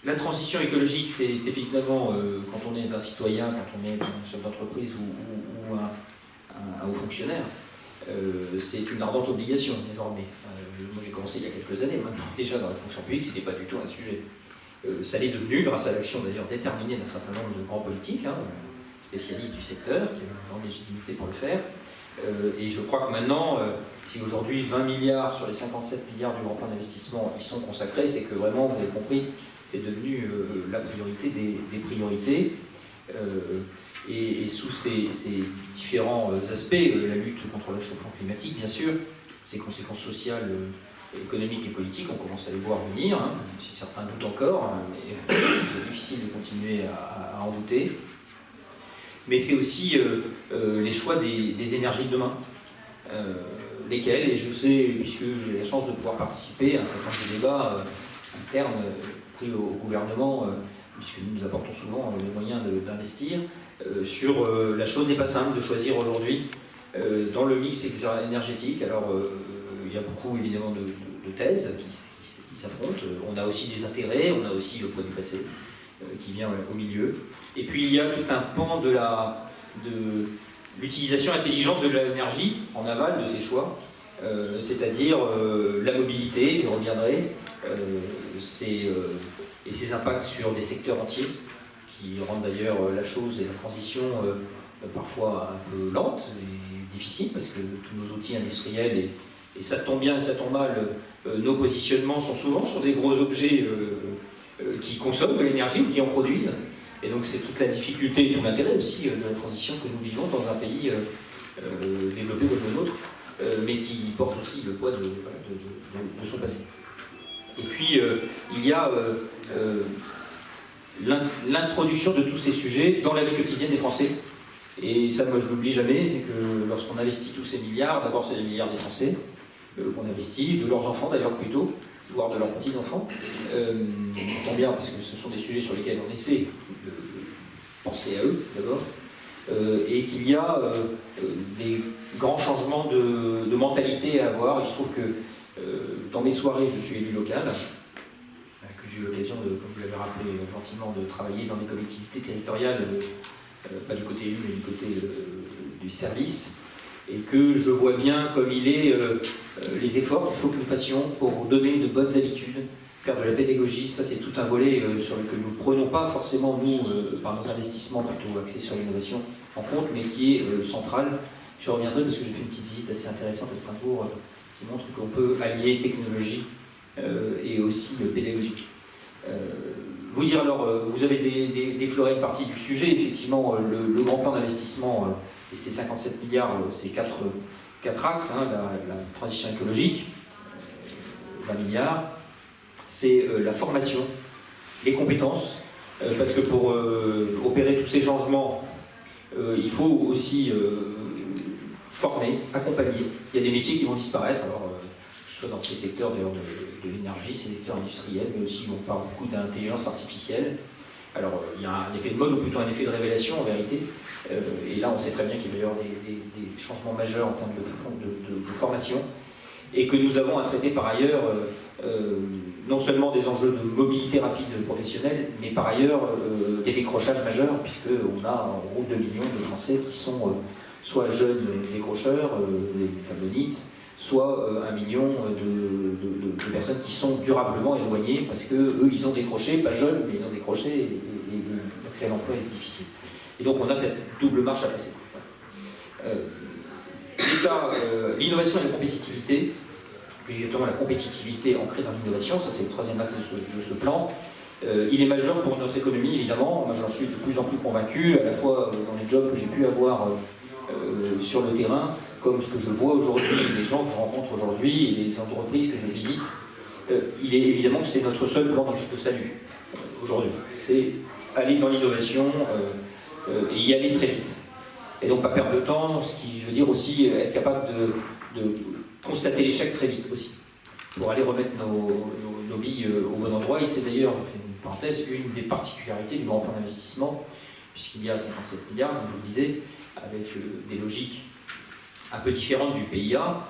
La transition écologique, c'est effectivement, quand on est un citoyen, quand on est un chef d'entreprise ou un haut fonctionnaire, c'est une ardente obligation désormais. Moi j'ai commencé il y a quelques années, maintenant déjà dans la fonction publique, ce n'était pas du tout un sujet. Ça l'est devenu grâce à l'action d'ailleurs déterminée d'un certain nombre de grands politiques, spécialistes du secteur, qui ont une grande légitimité pour le faire. Et je crois que maintenant, si aujourd'hui 20 milliards sur les 57 milliards du grand plan d'investissement y sont consacrés, c'est que vraiment, vous avez compris, c'est devenu la priorité des priorités. Et sous ces différents aspects, la lutte contre le réchauffement climatique, bien sûr, ses conséquences sociales, économiques et politiques, on commence à les voir venir, si certains doutent encore, mais c'est difficile de continuer à en douter. Mais c'est aussi les choix des énergies de demain. Lesquelles, et je sais, puisque j'ai la chance de pouvoir participer à un certain nombre de débats internes pris au gouvernement, puisque nous apportons souvent les moyens d'investir, sur la chose n'est pas simple de choisir aujourd'hui dans le mix énergétique. Alors, il y a beaucoup évidemment de thèses qui s'affrontent. On a aussi des intérêts, on a aussi le poids du passé qui vient au milieu. Et puis il y a tout un pan de l'utilisation intelligente de l'énergie en aval de ces choix, c'est-à-dire la mobilité, j'y reviendrai, et ses impacts sur des secteurs entiers, qui rendent d'ailleurs la chose et la transition parfois un peu lente et difficile, parce que tous nos outils industriels, et ça tombe bien et ça tombe mal, nos positionnements sont souvent sur des gros objets qui consomment de l'énergie ou qui en produisent. Et donc c'est toute la difficulté et tout l'intérêt aussi de la transition que nous vivons dans un pays développé comme le nôtre, mais qui porte aussi le poids de son passé. Et puis il y a l'introduction de tous ces sujets dans la vie quotidienne des Français. Et ça, moi je ne l'oublie jamais, c'est que lorsqu'on investit tous ces milliards, d'abord c'est les milliards des Français qu'on investit, de leurs enfants d'ailleurs plutôt, voire de leurs petits-enfants. On entend bien parce que ce sont des sujets sur lesquels on essaie de penser à eux d'abord, et qu'il y a des grands changements de mentalité à avoir. Il se trouve que dans mes soirées, je suis élu local, que j'ai eu l'occasion, comme vous l'avez rappelé gentiment, de travailler dans des collectivités territoriales, pas du côté élu mais du côté du service, et que je vois bien comme il est les efforts qu'il faut que nous fassions pour donner de bonnes habitudes, faire de la pédagogie. Ça c'est tout un volet sur lequel nous ne prenons pas forcément, nous, par nos investissements plutôt axés sur l'innovation en compte, mais qui est central. Je reviendrai parce que j'ai fait une petite visite assez intéressante à Strasbourg qui montre qu'on peut allier technologie et aussi pédagogie. Vous dire alors, vous avez défloré une partie du sujet, effectivement, le grand plan d'investissement, et ces 57 milliards, c'est quatre axes, la transition écologique, 20 milliards, c'est la formation, les compétences, parce que pour opérer tous ces changements, il faut aussi former, accompagner. Il y a des métiers qui vont disparaître, alors, que ce soit dans ces secteurs de l'énergie, ces secteurs industriels, mais aussi on parle beaucoup d'intelligence artificielle. Alors il y a un effet de mode, ou plutôt un effet de révélation en vérité, et là on sait très bien qu'il va y avoir des changements majeurs en termes de formation, et que nous avons à traiter par ailleurs non seulement des enjeux de mobilité rapide professionnelle, mais par ailleurs des décrochages majeurs, puisqu'on a en gros 2 millions de Français qui sont soit jeunes décrocheurs, des fameux NEETs, soit 1 million de personnes qui sont durablement éloignées, parce qu'eux, ils ont décroché, pas jeunes, mais ils ont décroché, et l'accès à l'emploi est difficile. Et donc on a cette double marche à passer. L'innovation et la compétitivité, plus exactement la compétitivité ancrée dans l'innovation, ça c'est le 3e axe de ce plan. Il est majeur pour notre économie, évidemment. Moi j'en suis de plus en plus convaincu, à la fois dans les jobs que j'ai pu avoir sur le terrain, comme ce que je vois aujourd'hui, les gens que je rencontre aujourd'hui et les entreprises que je visite. Il est évidemment que c'est notre seul plan de salut aujourd'hui. C'est aller dans l'innovation et y aller très vite. Et donc pas perdre de temps, ce qui veut dire aussi être capable de constater l'échec très vite aussi, pour aller remettre nos billes au bon endroit. Et c'est d'ailleurs, je fais une parenthèse, une des particularités du grand plan d'investissement, puisqu'il y a 57 milliards, comme je vous le disais, avec des logiques un peu différentes du PIA,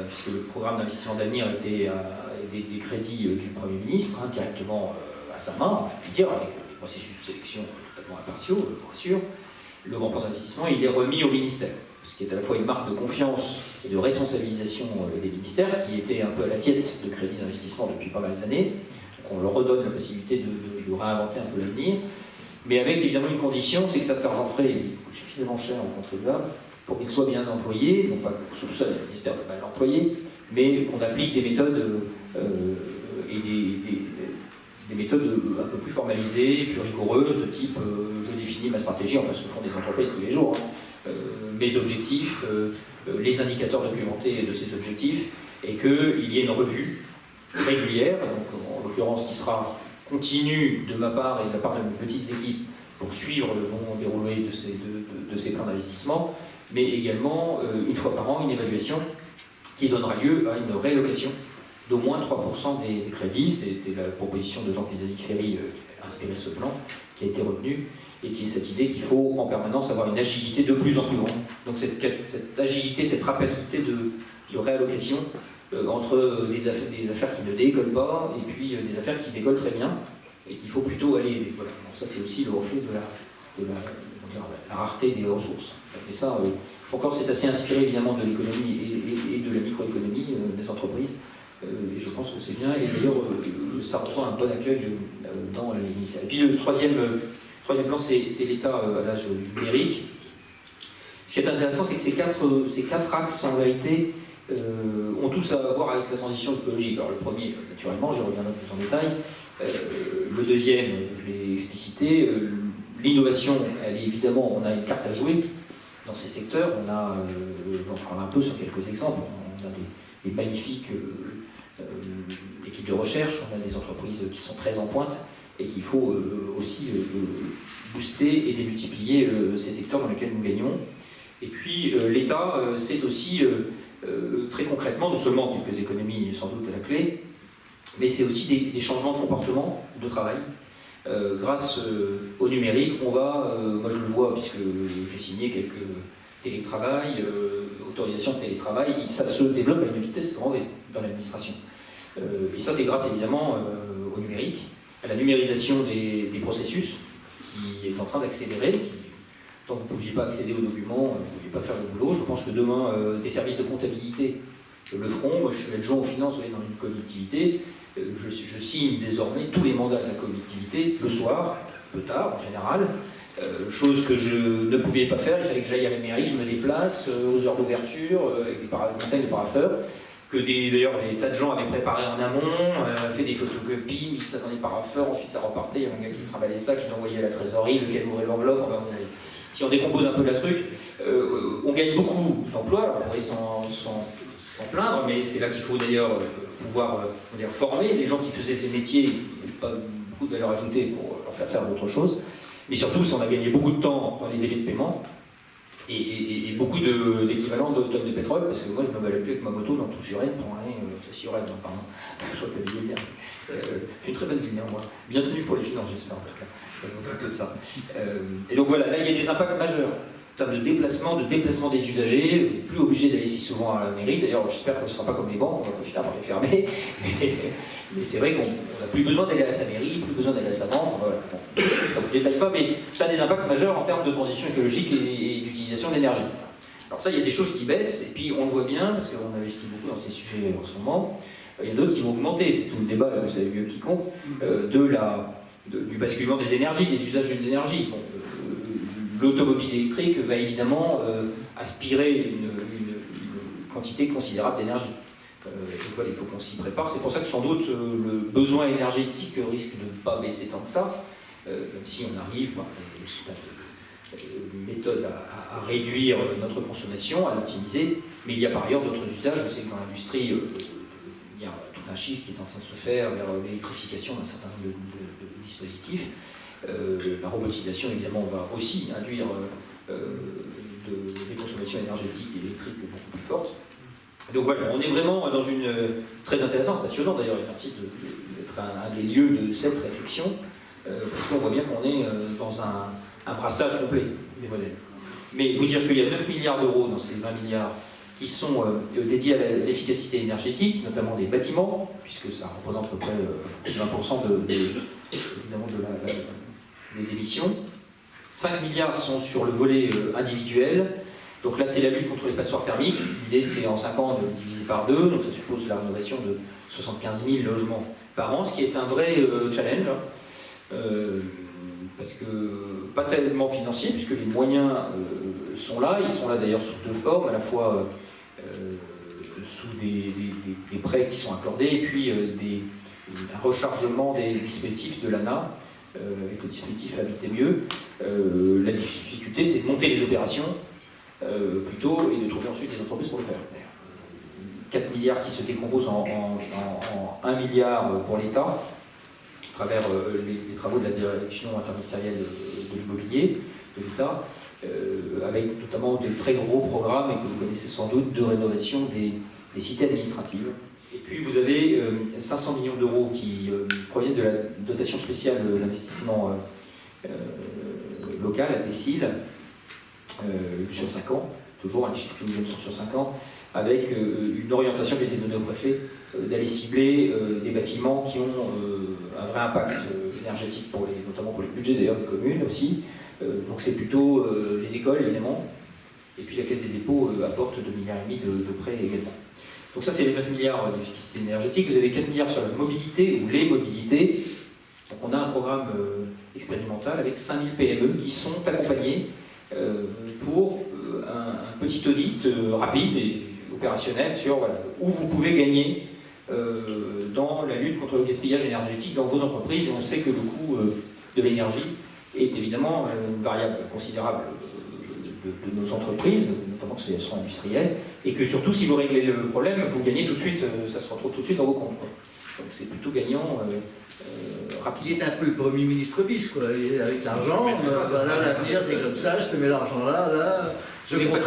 puisque le programme d'investissement d'avenir était des crédits du Premier ministre, directement à sa main, je puis dire, avec des processus de sélection totalement impartiaux, bien sûr. Le grand plan d'investissement, il est remis au ministère, ce qui est à la fois une marque de confiance et de responsabilisation des ministères, qui étaient un peu à la tiette de crédit d'investissement depuis pas mal d'années. Donc on leur redonne la possibilité de réinventer un peu l'avenir, mais avec évidemment une condition, c'est que cet argent frais coûte suffisamment cher aux contribuables pour qu'il soit bien employé, non pas sous le seul ministère de mal l'employer, mais qu'on applique des méthodes et des méthodes un peu plus formalisées, plus rigoureuses, de type je définis ma stratégie, enfin ce que font des entreprises tous les jours, mes objectifs, les indicateurs documentés de ces objectifs, et qu'il y ait une revue régulière, donc en l'occurrence qui sera continue de ma part et de la part de mes petites équipes pour suivre le bon déroulé de ces plans d'investissement, mais également une fois par an une évaluation qui donnera lieu à une réallocation d'au moins 3% des crédits. C'était la proposition de Jean-Pisani Ferry qui a inspiré ce plan, qui a été retenu, et qui est cette idée qu'il faut en permanence avoir une agilité de plus en plus grande. Donc cette agilité, cette rapidité de réallocation entre des affaires qui ne décollent pas et puis des affaires qui décollent très bien et qu'il faut plutôt aller aider. Voilà. Donc ça c'est aussi le reflet de la rareté des ressources. Et ça, encore c'est assez inspiré évidemment de l'économie et de la microéconomie des entreprises. Et je pense que c'est bien, et d'ailleurs ça reçoit un bon accueil dans les ministères. Et puis le troisième plan, c'est l'État à l'âge numérique. Ce qui est intéressant, c'est que ces quatre axes, en vérité, ont tous à voir avec la transition écologique. Alors le premier, naturellement, je reviendrai plus en détail. Le deuxième, je l'ai explicité, l'innovation, elle est évidemment, on a une carte à jouer dans ces secteurs. J'en parle un peu sur quelques exemples. On a des magnifiques équipes de recherche, on a des entreprises qui sont très en pointe et qu'il faut aussi booster et démultiplier ces secteurs dans lesquels nous gagnons. Et puis l'État, c'est aussi très concrètement, non seulement quelques économies sans doute à la clé, mais c'est aussi des changements de comportement de travail. Grâce au numérique, on va, moi je le vois puisque j'ai signé quelques télétravail, autorisation de télétravail, ça se développe à une vitesse grande dans l'administration. Et ça c'est grâce évidemment au numérique, à la numérisation des processus qui est en train d'accélérer. Tant que vous ne pouviez pas accéder aux documents, vous ne pouviez pas faire le boulot. Je pense que demain, des services de comptabilité le feront. Moi, je suis adjoint aux finances, vous voyez, dans une collectivité. Je signe désormais tous les mandats de la collectivité le soir, peu tard en général. Chose que je ne pouvais pas faire, il fallait que j'aille à la mairie, je me déplace aux heures d'ouverture, avec des montagnes de parapheurs, que d'ailleurs des tas de gens avaient préparé en amont, fait des photocopies, mis ça dans des parapheurs, ensuite ça repartait, il y avait un gars qui travaillait ça, qui l'envoyait à la trésorerie, lequel ouvrait l'enveloppe. Enfin, si on décompose un peu la truc, on gagne beaucoup d'emplois, alors on pourrait s'en plaindre, mais c'est là qu'il faut d'ailleurs pouvoir former les gens qui faisaient ces métiers, pas beaucoup de valeur ajoutée pour leur faire d'autres choses. Mais surtout, on a gagné beaucoup de temps dans les délais de paiement et beaucoup d'équivalent de tonnes de pétrole, parce que moi je me balade plus avec ma moto dans tout Suresnes pour aller, c'est Suresnes, pardon, je crois que la ville est bien. C'est une très bonne ville néanmoins. Bien tenue pour les finances, j'espère en tout cas. Un peu de ça. Et donc voilà, là il y a des impacts majeurs en termes de déplacement des usagers. Vous n'êtes plus obligé d'aller si souvent à la mairie. D'ailleurs, j'espère que ce ne sera pas comme les banques, on va pas finir par les fermer. Mais c'est vrai qu'on n'a plus besoin d'aller à sa mairie, plus besoin d'aller à sa banque. Voilà. Bon, je ne détaille pas, mais ça a des impacts majeurs en termes de transition écologique et d'utilisation de l'énergie. Alors ça, il y a des choses qui baissent, et puis on le voit bien, parce qu'on investit beaucoup dans ces sujets en ce moment. Il y a d'autres qui vont augmenter, c'est tout le débat, vous savez mieux quiconque, du basculement des énergies, des usages de l'énergie. Bon, l'automobile électrique va évidemment aspirer une quantité considérable d'énergie. Donc voilà, il faut qu'on s'y prépare. C'est pour ça que sans doute le besoin énergétique risque de ne pas baisser tant que ça, même si on arrive par des méthodes à réduire notre consommation, à l'optimiser. Mais il y a par ailleurs d'autres usages. Je sais que dans l'industrie, il y a tout un chiffre qui est en train de se faire vers l'électrification d'un certain nombre de dispositifs. La robotisation, évidemment, va aussi induire des consommations énergétiques et électriques beaucoup plus fortes. Donc voilà, on est vraiment dans une... très intéressant, passionnant d'ailleurs, et merci d'être un des lieux de cette réflexion, parce qu'on voit bien qu'on est dans un brassage complet des modèles. Mais vous dire qu'il y a 9 milliards d'euros dans ces 20 milliards qui sont dédiés à l'efficacité énergétique, notamment des bâtiments, puisque ça représente à peu près 20% évidemment des émissions. 5 milliards sont sur le volet individuel. Donc là, c'est la lutte contre les passoires thermiques. L'idée, c'est en 5 ans de diviser par 2. Donc ça suppose la rénovation de 75 000 logements par an, ce qui est un vrai challenge. Parce que pas tellement financier, puisque les moyens sont là. Ils sont là d'ailleurs sous 2 formes, à la fois sous des prêts qui sont accordés, et puis un rechargement des dispositifs de l'ANA, avec le dispositif Habiter Mieux. La difficulté, c'est de monter les opérations plutôt, et de trouver ensuite des entreprises pour le faire. 4 milliards qui se décomposent en 1 milliard pour l'État, à travers les travaux de la direction interministérielle de l'immobilier de l'État, avec notamment des très gros programmes, et que vous connaissez sans doute, de rénovation des cités administratives. Et puis vous avez 500 millions d'euros qui proviennent de la dotation spéciale d'investissement local, la DSIL, sur 5 ans, toujours un chiffre qui nous donne sur 5 ans, avec une orientation qui a été donnée au préfet d'aller cibler des bâtiments qui ont un vrai impact énergétique, notamment pour les budgets d'ailleurs des communes aussi. Donc c'est plutôt les écoles évidemment, et puis la Caisse des dépôts apporte 2,5 milliards de prêts également. Donc ça, c'est les 9 milliards d'efficacité énergétique. Vous avez 4 milliards sur la mobilité ou les mobilités. Donc on a un programme expérimental avec 5000 PME qui sont accompagnés pour un petit audit rapide et opérationnel sur où vous pouvez gagner dans la lutte contre le gaspillage énergétique dans vos entreprises. Et on sait que le coût de l'énergie est évidemment une variable considérable de nos entreprises, notamment parce qu'elles sont industrielles, et que surtout, si vous réglez le problème, vous gagnez tout de suite, ça se retrouve tout de suite dans vos comptes. Donc c'est plutôt gagnant rapide. Il est un peu le Premier ministre bis, quoi. Et avec l'argent, voilà, l'avenir, c'est comme ça, je te mets l'argent là. Je travaille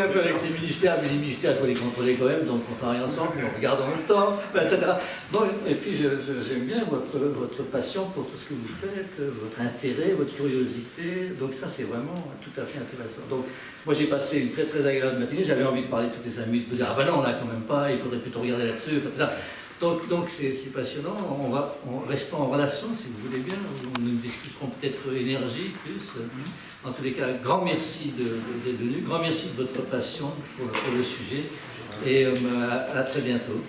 un peu avec les ministères, mais les ministères, il faut les contrôler quand même, donc on travaille ensemble, on regarde en même temps, etc. Bon, et puis j'aime bien votre passion pour tout ce que vous faites, votre intérêt, votre curiosité, donc ça c'est vraiment tout à fait intéressant. Donc moi j'ai passé une très très agréable matinée, j'avais envie de parler toutes les 5 minutes, de dire ah ben non, là quand même pas, il faudrait plutôt regarder là-dessus, etc. Donc c'est passionnant, on restons en relation si vous voulez bien, nous discuterons peut-être énergie plus. En tous les cas, grand merci d'être venu, grand merci de votre passion pour le sujet et à très bientôt.